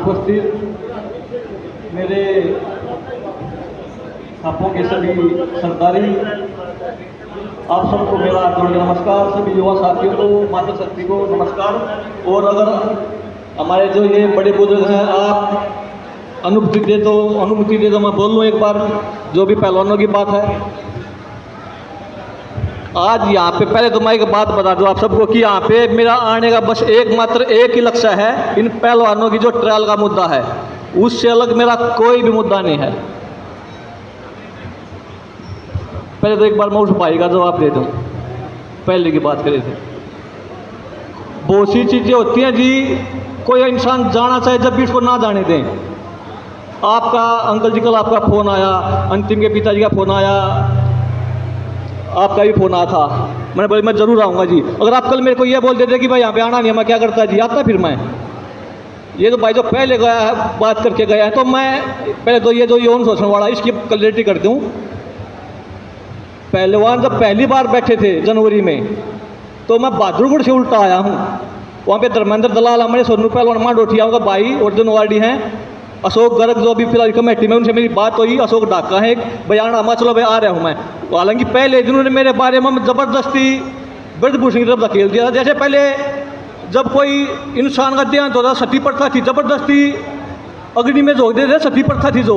उपस्थित मेरे आपको के सभी सरदारी, आप सबको मेरा जोड़कर नमस्कार। सभी युवा साथियों को, मातृशक्ति को नमस्कार। और अगर हमारे जो ये बड़े बुजुर्ग हैं, आप अनुमति दे तो मैं बोल लूँ एक बार, जो भी पहलवानों की बात है। आज यहाँ पे पहले तो मैं एक बात बता दूँ आप सबको कि यहाँ पे मेरा आने का बस मात्र एक ही लक्ष्य है, इन पहलवानों की जो ट्रायल का मुद्दा है, उससे अलग मेरा कोई भी मुद्दा नहीं है। पहले तो एक बार मैं उस भाई का जवाब दे दूँ, पहले की बात करें थे। बहुत सी चीज़ें होती हैं जी, कोई इंसान जाना चाहे जब भी उसको ना जाने दें। आपका अंकल जी कल आपका फ़ोन आया, अंतिम के पिताजी का फ़ोन आया, आपका भी फ़ोन आया था। मैंने बोला मैं ज़रूर आऊँगा जी। अगर आप कल मेरे को ये बोल देते कि भाई यहाँ पे आना नहीं है, मैं क्या करता जी, आता फिर मैं। ये तो भाई जो पहले गया है, बात करके गया है, तो मैं पहले तो ये जो यौन शोषण वाला इसकी क्लैरिटी कर दूँ। पहलवान जब पहली बार बैठे थे जनवरी में, तो मैं बहादुरगढ़ से उल्टा आया हूँ। वहाँ पे धर्मेंद्र दलाल, हमारे सोनू पहलवान मांडोठिया का भाई और जो नवाड़ी हैं, अशोक गर्ग जो भी फिलहाल कमेटी में, उनसे मेरी बात हुई। अशोक डाका है एक बयान, हमारा चलो भाई आ रहा हूँ मैं। तो हालांकि पहले जिन्होंने मेरे बारे में ज़बरदस्ती ब्रजभूषण की तरफ धकेल दिया। जैसे पहले जब कोई इंसान का देहांत होता, सती प्रथा थी, ज़बरदस्ती अग्नि में झोंक देते, सती प्रथा थी जो,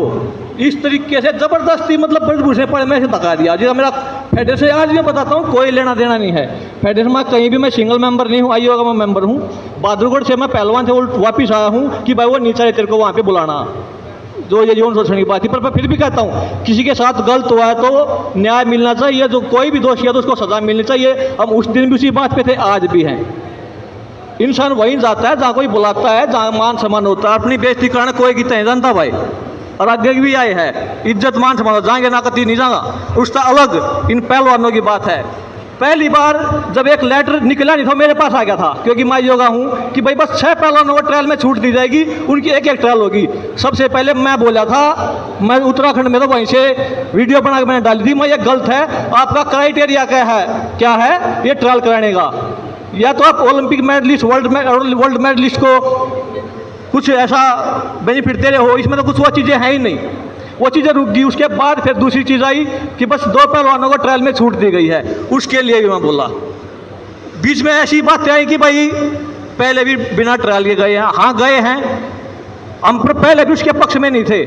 इस तरीके से ज़बरदस्ती मतलब ब्रजभूषण पर मैं से धका दिया। जैसा मेरा फेडरेशन, आज मैं बताता हूँ, कोई लेना देना नहीं है फेडरेशन में, कहीं भी मैं सिंगल मेंबर नहीं हूँ, आईओ का मैं मेंबर हूँ। बहादुरगढ़ से मैं पहलवान से वापिस आया हूँ कि भाई वो नीचा है, तेरे को वहाँ पे बुलाना, जो ये यौन शोषण की बात थी। पर मैं फिर भी कहता हूँ, किसी के साथ गलत हुआ है तो न्याय मिलना चाहिए, जो कोई भी दोषी है तो उसको सज़ा मिलनी चाहिए। हम उस दिन भी उसी बात पे थे, आज भी हैं। इंसान वहीं जाता है जहाँ कोई बुलाता है, जहाँ मान सम्मान होता है। अपनी बेइज्जती कराने कोई की तय जानता भाई, और आगे भी आए है, इज्जत मान सम्मान जाएंगे ना, कभी नहीं जाएगा, उसका अलग इन पहलवानों की बात है। पहली बार जब एक लेटर निकला नहीं था, मेरे पास आ गया था, क्योंकि मैं योगा हूँ कि भाई बस 6 पहलवानों को ट्रायल में छूट दी जाएगी, उनकी एक एक ट्रायल होगी। सबसे पहले मैं बोला था, मैं उत्तराखंड में, तो वहीं से वीडियो बना के मैंने डाली थी, मैं ये गलत है, आपका क्राइटेरिया क्या है ये ट्रायल कराने का। या तो आप ओलंपिक मेडलिस्ट, वर्ल्ड मेडलिस्ट को कुछ ऐसा बेनिफिट दे रहे हो, इसमें तो कुछ वो चीज़ें हैं ही नहीं, वो चीज़ें रुक गई। उसके बाद फिर दूसरी चीज़ आई कि बस 2 पहलवानों को ट्रायल में छूट दी गई है, उसके लिए भी मैं बोला। बीच में ऐसी बातें आई कि भाई पहले भी बिना ट्रायल के गए हैं। हाँ गए हैं, हम पहले भी उसके पक्ष में नहीं थे।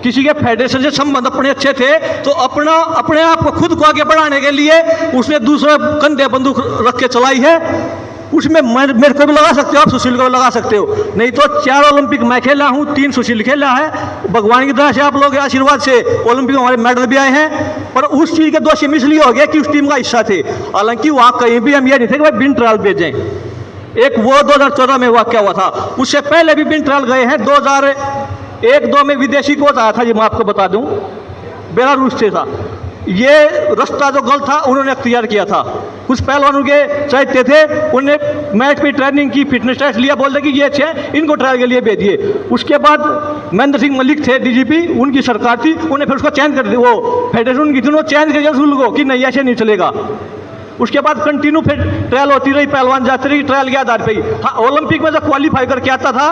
किसी के फेडरेशन से संबंध अपने अच्छे थे तो अपने आप को खुद को आगे बढ़ाने के लिए उसने दूसरे कंधे बंदूक रख के चलाई है। उसमें मेरे को भी लगा सकते हो, आप सुशील को भी लगा सकते हो। नहीं तो 4 ओलंपिक मैं खेला हूँ, 3 सुशील खेला है। भगवान की तरह से आप लोगों के आशीर्वाद से ओलंपिक में हमारे मेडल भी आए हैं। पर उस चीज़ के दोषी इसलिए हो गया कि उस टीम का हिस्सा थे। हालांकि वहाँ कहीं भी हम ये नहीं थे कि भाई बिन ट्रायल भेजें। एक वो 2014 में वाक़या हुआ था, उससे पहले भी बिन ट्रायल गए हैं। 2001-2 में विदेशी कोच आया था, ये मैं आपको बता दूं, बेलारूस से था। ये रास्ता जो गलत था उन्होंने अख्तियार किया था। कुछ पहलवानों के चाहते थे, उन्हें मैच पे ट्रेनिंग की, फिटनेस टेस्ट लिया, बोलते कि ये अच्छे हैं, इनको ट्रायल के लिए भेजिए। उसके बाद महेंद्र सिंह मलिक थे डीजीपी, उनकी सरकार थी, उन्हें फिर उसको चेंज कर दिया। वो फेडरेशन उनकी थी, उन्होंने चेंज कर दिया रूल को कि नहीं ऐसे नहीं चलेगा। उसके बाद कंटिन्यू फिर ट्रायल होती रही, पहलवान जाते रही ट्रायल के आधार पर ही। हाँ, ओलंपिक में जो क्वालिफाई करके आता था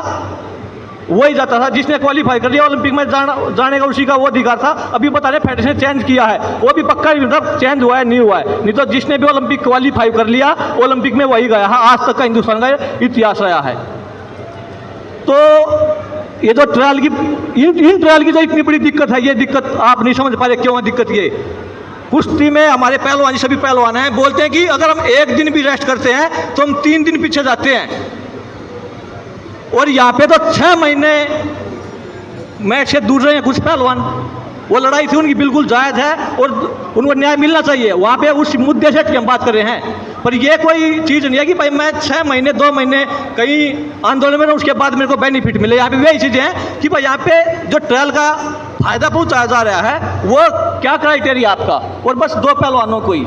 वही जाता था, जिसने क्वालिफाई कर लिया ओलंपिक में जाने का उसी का वो अधिकार था। अभी बता रहे फेडरेशन चेंज किया है, वो भी पक्का नहीं था चेंज हुआ है नहीं हुआ है। नहीं तो जिसने भी ओलंपिक क्वालिफाई कर लिया ओलंपिक में वही गया है। आज तक का हिंदुस्तान का इतिहास रहा है। तो ये जो ट्रायल की, इन ट्रायल की जो इतनी बड़ी दिक्कत है, ये दिक्कत आप नहीं समझ पा रहे क्यों है दिक्कत। ये कुश्ती में हमारे पहलवान, सभी पहलवान हैं, बोलते हैं कि अगर हम एक दिन भी रेस्ट करते हैं तो हम 3 दिन पीछे जाते हैं। और यहाँ पे तो 6 महीने मैच से दूर रहे हैं कुछ पहलवान। वो लड़ाई थी उनकी बिल्कुल जायज़ है और उनको न्याय मिलना चाहिए। वहाँ पे उस मुद्दे से हम बात कर रहे हैं। पर ये कोई चीज़ नहीं है कि भाई मैं 6 महीने 2 महीने कहीं आंदोलन में, उसके बाद मेरे को बेनिफिट मिले। यहाँ पे वही चीज़ें हैं कि भाई यहाँ पे जो ट्रायल का फ़ायदा पहुँचाया जा रहा है वो क्या क्राइटेरिया आपका, और बस 2 पहलवानों को ही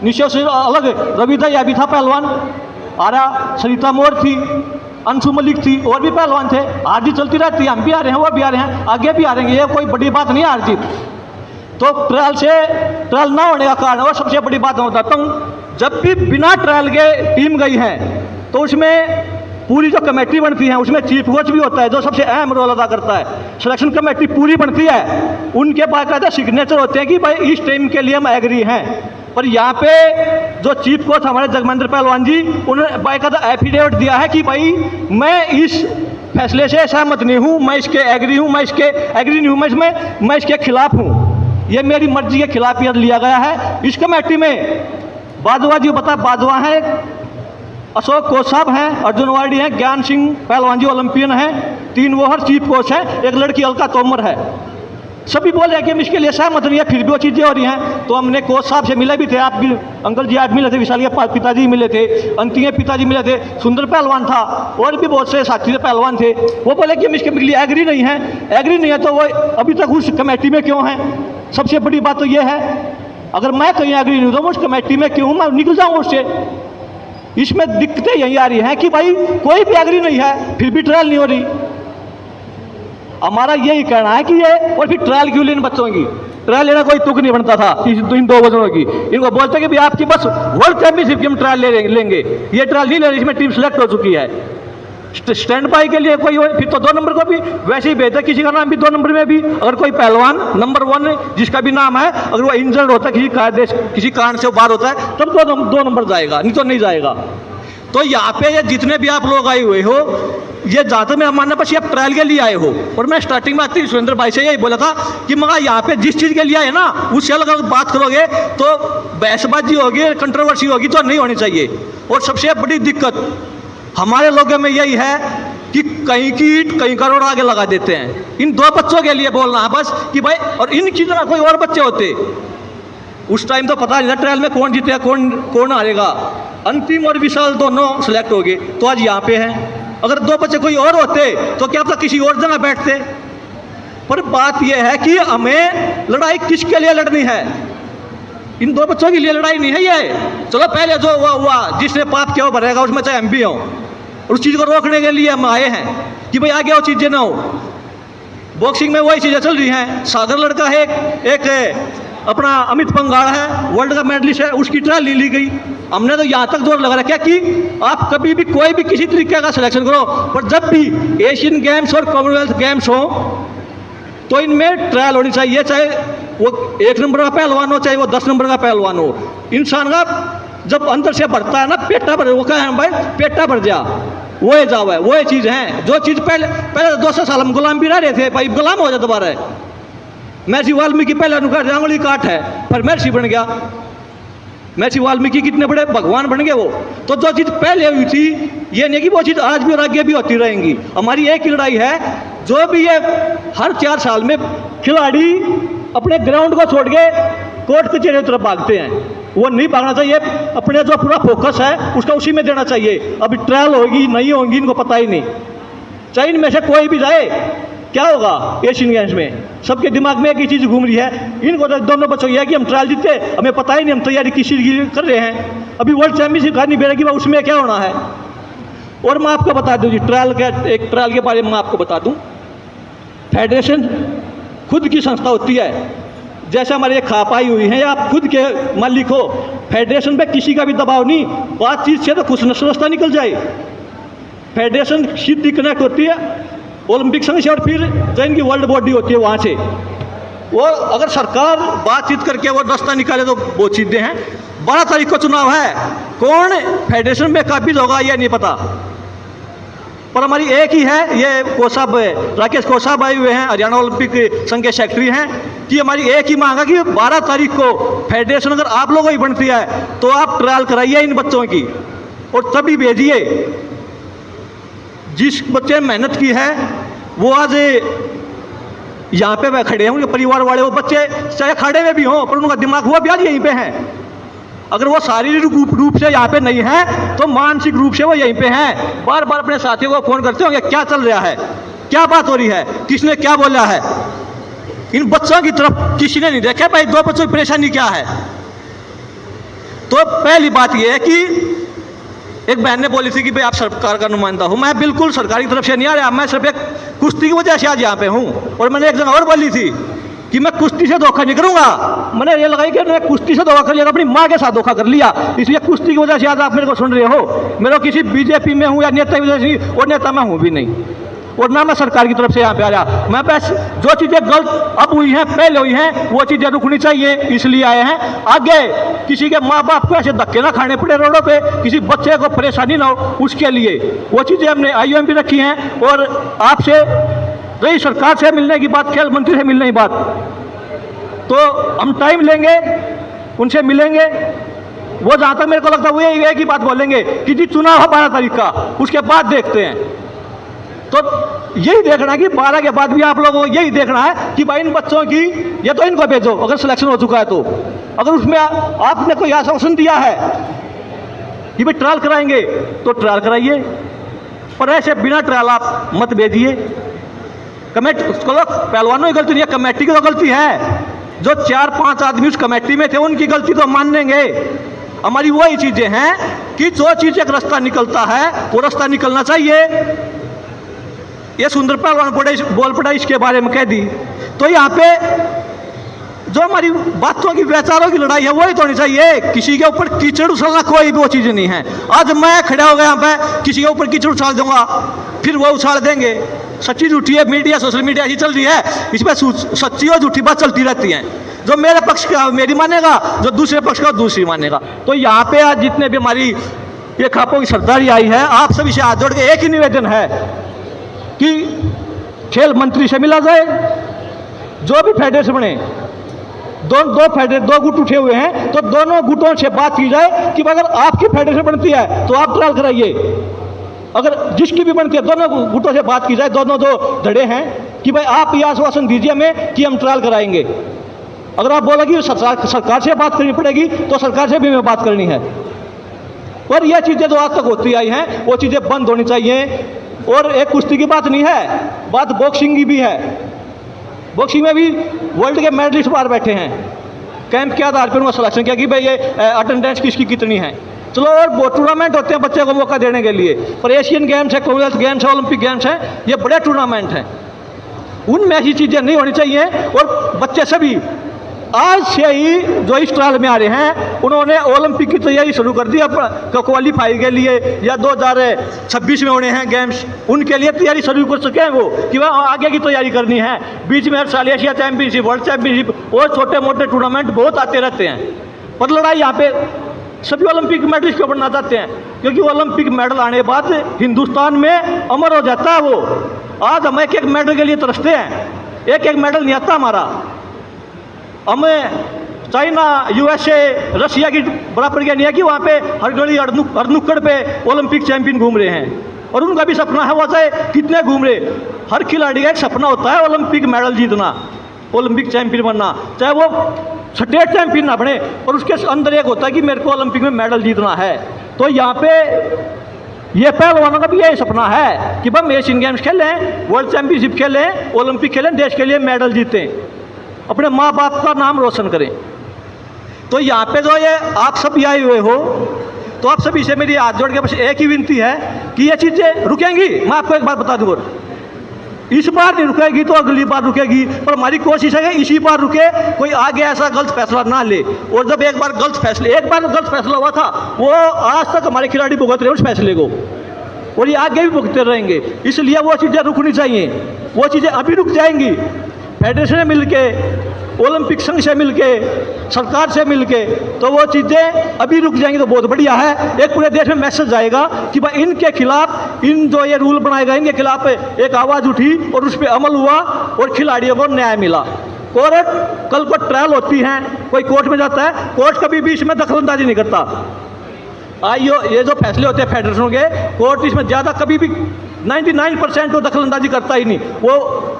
निश्चय से अलग। रवि दहिया भी था पहलवान, आरा सरिता मोर थी, अंशु मलिक थी, और भी पहलवान थे। हार जीत चलती रहती है, हम भी आ रहे हैं, वो भी आ रहे हैं, आगे भी आ रहे हैं। ये कोई बड़ी बात नहीं है हार जीत। तो ट्रायल ना होने का कारण और सबसे बड़ी बात मैं बताता हूँ, जब भी बिना ट्रायल के टीम गई है तो उसमें पूरी जो कमेटी बनती है उसमें चीफ कोच भी होता है जो सबसे अहम रोल अदा करता है। सिलेक्शन कमेटी पूरी बनती है, उनके बाकायदा सिग्नेचर होते हैं कि भाई इस टाइम के लिए हम एग्री हैं। पर यहाँ पे जो चीफ कोच हमारे जगमंदिर पहलवान जी, उन्होंने बाकायदा एफिडेविट दिया है कि भाई मैं इस फैसले से सहमत नहीं हूँ, मैं इसके एग्री हूँ, मैं इसके एग्री नहीं हूँ, मैं इसके खिलाफ हूँ, ये मेरी मर्जी के खिलाफ यह लिया गया है। इस कमेटी में बाजवा जी बता बाजवा हैं, अशोक कोच साहब हैं, अर्जुन वार्डी हैं, ज्ञान सिंह पहलवान जी ओलंपियन हैं, 3 वो हर चीफ कोच हैं, एक लड़की अलका तोमर है। सभी बोल रहे हैं कि हम इसके लिए सहमत नहीं है, फिर भी वो चीज़ें हो रही हैं। तो हमने कोच साहब से मिले भी थे, आप भी अंकल जी आप मिले थे, विशाल के पिताजी मिले थे, अंति के पिताजी मिले थे, सुंदर पहलवान था और भी बहुत से साथी पहलवान थे। वो बोले कि हम इसके लिए एग्री नहीं है, एग्री नहीं है तो वो अभी तक उस कमेटी में क्यों हैं। सबसे बड़ी बात तो ये है, अगर मैं कहीं एग्री नहीं हूँ तो उस कमेटी में क्यों, मैं निकल जाऊँ उससे। इसमें दिक्कतें यही आ रही हैं कि भाई कोई भी एग्री नहीं है, फिर भी ट्रायल नहीं हो रही। हमारा यही कहना है कि ये, और फिर ट्रायल क्यों लेने बच्चों की, ट्रायल लेना कोई तुक नहीं बनता था इन 2 वजहों की। इनको बोलते कि भाई आपकी बस वर्ल्ड चैंपियनशिप की हम ट्रायल लेंगे, ये ट्रायल नहीं ले रही, इसमें टीम सेलेक्ट हो चुकी है। स्टैंड बाई के लिए कोई हो फिर तो 2 नंबर को भी वैसे ही भेजता, किसी का नाम भी 2 नंबर में भी, अगर कोई पहलवान नंबर 1 जिसका भी नाम है अगर वो इंजर्ड होता है किसी कारण से वो बाहर होता है तब 2 नंबर जाएगा, नहीं तो नहीं जाएगा। तो यहाँ पे ये जितने भी आप लोग आए हुए हो, ये ज़्यादा में मानना बस ये आप ट्रायल के लिए आए हो। और मैं स्टार्टिंग में आती सुरेंद्र भाई से यही बोला था कि मगर यहाँ पे जिस चीज़ के लिए आए ना उससे अगर बात करोगे तो बहसबाजी होगी, कंट्रोवर्सी होगी तो नहीं होनी चाहिए। और सबसे बड़ी दिक्कत हमारे लोगों में यही है कि कहीं की ईंट कहीं का रोड आगे लगा देते हैं। इन 2 बच्चों के लिए बोलना है बस कि भाई, और इनकी तरह कोई और बच्चे होते उस टाइम तो पता नहीं था ट्रायल में कौन जीतेगा कौन हारेगा। अंतिम और विशाल दोनों सेलेक्ट हो गए तो आज यहाँ पे हैं। अगर 2 बच्चे कोई और होते तो क्या पता किसी और जगह बैठते। पर बात यह है कि हमें लड़ाई किसके लिए लड़नी है, इन 2 बच्चों के लिए लड़ाई नहीं है ये। चलो पहले जो हुआ जिसने पाप किया वो भरेगा, उसमें चाहे हम भी हों। उस चीज़ को रोकने के लिए हम आए हैं कि भाई आगे वो चीज़ें ना हो। बॉक्सिंग में वही चीज़ें चल रही हैं। सागर लड़का है, एक अपना अमित पंगाड़ है, वर्ल्ड का मेडलिस्ट है, उसकी ट्रायल ली गई। हमने तो यहाँ तक जोर लगा रखा कि आप कभी भी कोई भी किसी तरीके का सिलेक्शन करो, पर जब भी एशियन गेम्स और कॉमनवेल्थ गेम्स हो तो इनमें ट्रायल होनी चाहिए, चाहे वो 1 नंबर का पहलवान हो, चाहे वो 10 नंबर का पहलवान हो। इंसान का जब अंदर से भरता है ना, पेटा भर, वो क्या है भाई, पेटा भर जा, वो है जाओ है, वो ये चीज़ है। जो चीज़ पहले 200 साल हम गुलाम भी रह रहे थे, भाई गुलाम हो जाए दोबारा। महर्षि वाल्मीकि पहले अनुकार आंगुली काट है पर महर्षि बन गया। महर्षि वाल्मीकि कितने बड़े भगवान बन गए वो। तो जो चीज़ पहले हुई थी ये नहीं कि वो चीज़ आज भी और आगे भी होती रहेंगी। हमारी एक ही लड़ाई है, जो भी ये हर 4 साल में खिलाड़ी अपने ग्राउंड को छोड़ के कोर्ट कचहरी की तरफ भागते हैं, वो नहीं भागना चाहिए। अपने जो पूरा फोकस है उसका उसी में देना चाहिए। अभी ट्रायल होगी नहीं होगी इनको पता ही नहीं। चाहे इनमें से कोई भी जाए, क्या होगा एशियन गेम्स में, सबके दिमाग में एक ही चीज़ घूम रही है। इनको तो दोनों बच्चों ये है कि हम ट्रायल जीते, हमें पता ही नहीं हम तैयारी किस चीज़ की कर रहे हैं। अभी वर्ल्ड चैंपियनशिप का नहीं बेरेगी, उसमें क्या होना है। और मैं आपको बता दूँ जी, एक ट्रायल के बारे में मैं आपको बता दूँ। फेडरेशन खुद की संस्था होती है, जैसे हमारे ये खापाई हुई है, आप खुद के मालिक हो। फेडरेशन पे किसी का भी दबाव नहीं, बातचीत से तो कुछ रास्ता निकल जाए। फेडरेशन सीधी कनेक्ट होती है ओलंपिक संघ से, और फिर जो इनकी वर्ल्ड बॉडी होती है वहाँ से। वो अगर सरकार बातचीत करके वो रास्ता निकाले तो बहुत चीज़ें हैं। 12 तारीख को चुनाव है, कौन फेडरेशन में काबिज होगा ये नहीं पता। पर हमारी एक ही है, ये कोसाब राकेश कोसाब आए हुए हैं, हरियाणा ओलंपिक संघ के सेक्रेटरी हैं, कि हमारी एक ही मांग है कि 12 तारीख को फेडरेशन अगर आप लोगों की बनती है तो आप ट्रायल कराइए इन बच्चों की, और तभी भेजिए। जिस बच्चे ने मेहनत की है वो आज यहाँ पे वह खड़े हैं, उनके परिवार वाले, वो बच्चे चाहे खड़े में भी हों पर उनका दिमाग हुआ भी आज यहीं पे है। अगर वो शारीरिक रूप से यहाँ पे नहीं है तो मानसिक रूप से वो यहीं पे हैं। बार बार अपने साथियों को फ़ोन करते होंगे, क्या चल रहा है, क्या बात हो रही है, किसने क्या बोला है। इन बच्चों की तरफ किसी ने नहीं देखा, भाई 2 बच्चों की परेशानी क्या है। तो पहली बात यह है कि एक बहन ने बोली थी कि भाई आप सरकार का नुमाइंदा हो। मैं बिल्कुल सरकार की तरफ से नहीं आ रहा, मैं सिर्फ एक कुश्ती की वजह से आज यहाँ पे हूँ। और मैंने एक जगह और बोली थी कि मैं कुश्ती से धोखा नहीं करूंगा। मैंने ये लगाई कि मैं कुश्ती से धोखा कर लिया, अपनी माँ के साथ धोखा कर लिया, इसलिए कुश्ती की वजह से आज आप मेरे को सुन रहे हो। मेरे किसी बीजेपी में हूँ या नेता की वजह से, और नेता मैं हूँ भी नहीं, और ना मैं सरकार की तरफ से यहाँ पे आया। मैं बस जो चीज़ें गलत अब हुई हैं, पहले हुई हैं, वो चीज़ें रुकनी चाहिए, इसलिए आए हैं। आगे किसी के माँ बाप को ऐसे धक्के ना खाने पड़े रोडों पे, किसी बच्चे को परेशानी ना हो, उसके लिए वो चीज़ें हमने IOM भी रखी हैं। और आपसे रही सरकार से मिलने की बात, खेल मंत्री से मिलने की बात, तो हम टाइम लेंगे, उनसे मिलेंगे। वो जहाँ तक मेरे को लगता है वो एक ही बात बोलेंगे कि जी चुनाव है 12 तारीख का, उसके बाद देखते हैं। तो यही देखना है कि 12 के बाद भी आप लोगों को यही देखना है कि भाई इन बच्चों की, ये तो इनको भेजो अगर सिलेक्शन हो चुका है तो, अगर उसमें आपने कोई आश्वासन दिया है कि भाई ट्रायल कराएंगे तो ट्रायल कराइए, पर ऐसे बिना ट्रायल आप मत भेजिए। कमेटी पहलवानों की गलती नहीं है, कमेटी की तो गलती है। जो 4-5 आदमी उस कमेटी में थे उनकी गलती तो मान लेंगे। हमारी वही चीजें हैं कि जो चीज एक रास्ता निकलता है वो रास्ता निकलना चाहिए। ये सुंदर पहलवान बोल पड़ा इसके बारे में कह दी, तो यहाँ पे जो हमारी बातों की विचारों की लड़ाई है वही तो होनी चाहिए। किसी के ऊपर कीचड़ उछलना कोई भी वो चीज़ नहीं है। आज मैं खड़ा हो गया यहाँ पे, किसी के ऊपर कीचड़ उछाल दूंगा, फिर वो उछाल देंगे। सच्ची झूठी है, मीडिया सोशल मीडिया ऐसी चल रही है, इसमें सच्ची और झूठी बात चलती रहती है। जो मेरे पक्ष का मेरी मानेगा, जो दूसरे पक्ष का दूसरी मानेगा। तो यहाँ पे आज जितने भी हमारी ये खापों की सरदारी आई है, आप सभी से हाथ जोड़ के एक ही निवेदन है कि खेल मंत्री से मिला जाए, जो भी फेडरेशन बने, दो गुट उठे हुए हैं, तो दोनों गुटों से बात की जाए कि अगर आपकी फेडरेशन बनती है तो आप ट्रायल कराइए, अगर जिसकी भी बनती है दोनों गुटों से बात की जाए, दोनों जो धड़े हैं, कि भाई आप ये आश्वासन दीजिए हमें कि हम ट्रायल कराएंगे। अगर आप बोलेगी सरकार से बात करनी पड़ेगी तो सरकार से भी हमें बात करनी है। और ये चीज़ें जो आज तक होती आई हैं वो चीज़ें बंद होनी चाहिए। और एक कुश्ती की बात नहीं है, बात बॉक्सिंग की भी है। बॉक्सिंग में भी वर्ल्ड के मेडलिस्ट बाहर बैठे हैं, कैंप के आधार पर उनका सिलेक्शन किया कि भाई ये अटेंडेंस किसकी कितनी है। चलो, और वो टूर्नामेंट होते हैं बच्चे को मौका देने के लिए, पर एशियन गेम्स है, कॉमनवेल्थ गेम्स है, ओलंपिक गेम्स है, ये बड़े टूर्नामेंट हैं, उनमें ऐसी चीज़ें नहीं होनी चाहिए। और बच्चे सभी आज से ही जो इस ट्रायल में आ रहे हैं उन्होंने ओलंपिक की तैयारी शुरू कर दी। अब क्वालीफाई के लिए या 2026 में होने हैं गेम्स, उनके लिए तैयारी शुरू कर सके हैं वो, कि वह आगे की तैयारी करनी है। बीच में हर साल एशिया चैंपियनशिप, वर्ल्ड चैंपियनशिप और छोटे मोटे टूर्नामेंट बहुत आते रहते हैं। पर लड़ाई यहाँ पे सभी ओलंपिक मेडलिस्ट को बनना चाहते हैं, क्योंकि ओलंपिक मेडल आने के बाद हिंदुस्तान में अमर हो जाता है वो। आज हम एक मेडल के लिए तरसते हैं, एक मेडल नहीं आता हमारा। हमें चाइना, USA, रशिया की बराबर क्या नहीं है कि वहाँ पे हर गली हर नुक्कड़ पे ओलंपिक चैंपियन घूम रहे हैं, और उनका भी सपना है, वो चाहे कितने घूम रहे। हर खिलाड़ी का एक सपना होता है ओलंपिक मेडल जीतना, ओलंपिक चैंपियन बनना, चाहे वो स्टेट चैंपियन ना बने, और उसके अंदर एक होता है कि मेरे को ओलंपिक में मेडल जीतना है। तो यहाँ पे ये पहलवानों का भी यही सपना है कि हम एशियन गेम्स खेलें, वर्ल्ड चैंपियनशिप खेलें, ओलंपिक खेलें, देश के लिए मेडल जीतें, अपने माँ बाप का नाम रोशन करें। तो यहाँ पे जो ये आप सब आए हुए हो, तो आप सभी से मेरी हाथ जोड़ के बस एक ही विनती है कि ये चीज़ें रुकेंगी। मैं आपको एक बात बता दूँ, इस बार नहीं रुकेगी तो अगली बार रुकेगी, पर हमारी कोशिश है कि इसी बार रुके, कोई आगे ऐसा गलत फैसला ना ले। और जब एक बार गलत फैसला हुआ था, वो आज तक हमारे खिलाड़ी भुगत रहे उस फैसले को, और ये आगे भी भुगतते रहेंगे। इसलिए वो चीज़ें रुकनी चाहिए, वो चीज़ें अभी रुक जाएंगी। फेडरेशन से मिलके, ओलंपिक संघ से मिलके, सरकार से मिलके, तो वो चीज़ें अभी रुक जाएंगी तो बहुत बढ़िया है। एक पूरे देश में मैसेज आएगा कि भाई इनके खिलाफ, इन जो ये रूल बनाए गए इनके खिलाफ एक आवाज़ उठी और उस पर अमल हुआ और खिलाड़ियों को न्याय मिला। कोर्ट कल को ट्रायल होती हैं, कोई कोर्ट में जाता है, कोर्ट कभी भी इसमें दखलंदाजी नहीं करता। ये जो फैसले होते हैं फेडरेशनों के, कोर्ट इसमें ज़्यादा कभी भी 99% तो दखलंदाजी करता ही नहीं, वो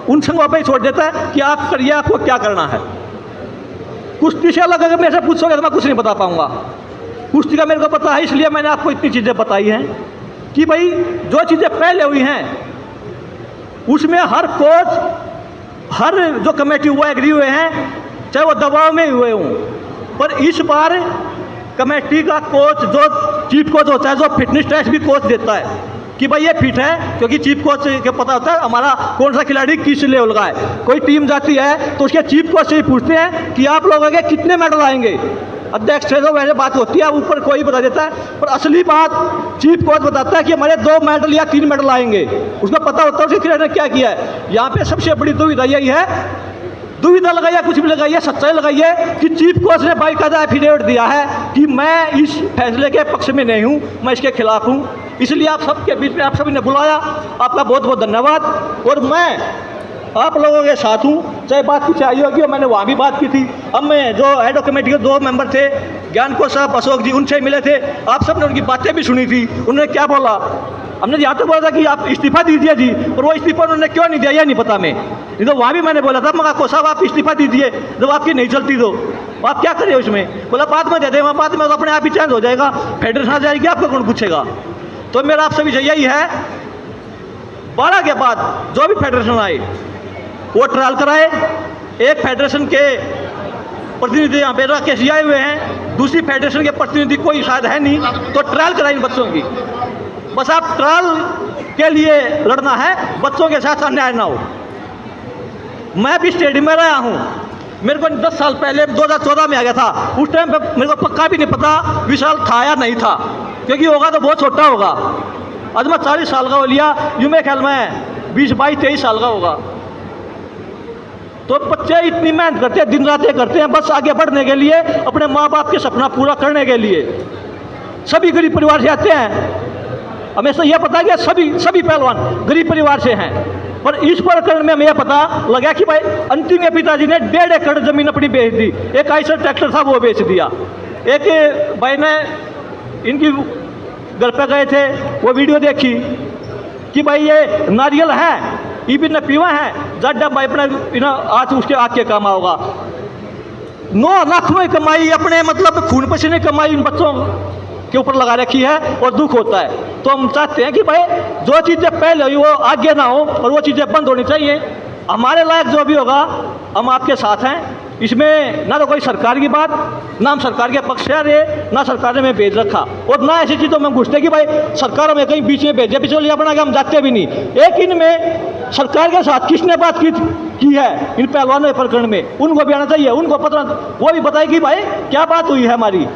उन संघों पर ही छोड़ देता है कि आप करिए, आपको क्या करना है। कुश्ती से अलग अगर मेरे से पूछोगे तो मैं कुछ नहीं बता पाऊंगा। कुश्ती का मेरे को पता है, इसलिए मैंने आपको इतनी चीज़ें बताई हैं कि भाई जो चीज़ें पहले हुई हैं उसमें हर कोच, हर जो कमेटी हुआ एग्री हुए हैं, चाहे वो दबाव में हुए हों। पर इस बार कमेटी का कोच, जो चीफ कोच होता है, जो फिटनेस टेस्ट भी कोच देता है, कि भाई ये फिट है, क्योंकि चीफ कोच के पता होता है हमारा कौन सा खिलाड़ी किस लेवल का है। कोई टीम जाती है तो उसके चीफ कोच से ही पूछते हैं कि आप लोगों के कितने मेडल आएंगे। अध्यक्ष से तो वैसे बात होती है, ऊपर कोई बता देता है, पर असली बात चीफ कोच बताता है कि हमारे 2 मेडल या 3 मेडल आएंगे। उसको पता होता है उसके खिलाड़ी ने क्या किया है। यहाँ पे सबसे बड़ी दुविधा यही है, दुविधा लगाइए कुछ भी लगाइए, सच्चाई लगाइए कि चीफ कोच ने बाकायदा एफिडेविट दिया है कि मैं इस फैसले के पक्ष में नहीं हूँ, मैं इसके खिलाफ हूँ। इसलिए आप सबके बीच में आप सभी ने बुलाया, आपका बहुत बहुत धन्यवाद। और मैं आप लोगों के साथ हूँ, चाहे बात पीछे आई होगी और मैंने वहाँ भी बात की थी। अब मैं जो हेड ऑफ कमेटी के 2 मेंबर थे, ज्ञान कोच साहब, अशोक जी, उनसे मिले थे। आप सब ने उनकी बातें भी सुनी थी। उन्होंने क्या बोला, हमने यहाँ तक बोला था कि आप इस्तीफा दीजिए जी, और वो इस्तीफा उन्होंने क्यों नहीं दिया यह नहीं पता मैं। नहीं तो वहाँ भी मैंने बोला था, मगर कोच साहब आप इस्तीफा दीजिए, जब आपकी नहीं चलती तो आप क्या करें उसमें। बोला बाद में दे दें, बाद में तो अपने आप ही चेंज हो जाएगा, फेडरेशन आ जाएगी, आपको कौन पूछेगा। तो मेरा आप सभी से यही है, 12 के बाद जो भी फेडरेशन आए वो ट्रायल कराए। एक फेडरेशन के प्रतिनिधि यहाँ पे राकेश जी आए हुए हैं, दूसरी फेडरेशन के प्रतिनिधि कोई शायद है नहीं, तो ट्रायल कराए इन बच्चों की। बस आप ट्रायल के लिए लड़ना है, बच्चों के साथ अन्याय ना हो। मैं भी स्टेडियम में रहा हूँ, मेरे को 10 साल पहले 2014 में आ गया था। उस टाइम पे मेरे को पक्का भी नहीं पता विशाल था या नहीं था, क्योंकि होगा तो बहुत छोटा होगा। आज मैं 40 साल का हो लिया, यूँ मेरे ख्याल में 20, 22, 23 साल का होगा। तो बच्चे इतनी मेहनत करते हैं, दिन रात ये करते हैं, बस आगे बढ़ने के लिए, अपने माँ बाप के सपना पूरा करने के लिए। सभी गरीब परिवार से आते हैं, हमें तो यह पता है कि सभी पहलवान गरीब परिवार से हैं। पर इस प्रकरण में हमें यह पता लगा कि भाई अंतिम में पिताजी ने 1.5 एकड़ जमीन अपनी बेच दी। एक आइसर ट्रैक्टर था वो बेच दिया। एक भाई ने इनकी घर पे गए थे, वो वीडियो देखी कि भाई ये नारियल है, ये भी न पीवा है, जब भाई अपना आज उसके आग के काम होगा। 9 लाख में कमाई, अपने मतलब खून पसीने कमाई इन बच्चों के ऊपर लगा रखी है, और दुख होता है। तो हम चाहते हैं कि भाई जो चीज़ें पहले हुई वो आगे ना हो, और वो चीज़ें बंद होनी चाहिए। हमारे लायक जो भी होगा हम आपके साथ हैं। इसमें ना तो कोई सरकार की बात, ना हम सरकार के पक्ष से आ रहे, ना सरकार ने हमें भेज रखा, और ना ऐसी चीज़ों में घुसते कि भाई सरकार हमें कहीं बीच में भेजे, बिचौलिया बना के हम जाते भी नहीं। एक इनमें सरकार के साथ किसने बात की है इन पहलवानों के प्रकरण में, उनको भी आना चाहिए, उनको पता, वो भी बताए कि भाई क्या बात हुई है हमारी।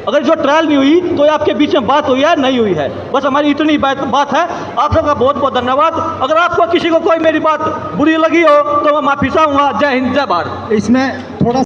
अगर जो ट्रायल नहीं हुई तो आपके बीच में बात हुई है, नहीं हुई है। बस हमारी इतनी बात है। आप सबका बहुत बहुत धन्यवाद। अगर आपको किसी को कोई मेरी बात बुरी लगी हो तो मैं माफ़ी चाहूँगा। जय हिंद, जय भारत। इसमें थोड़ा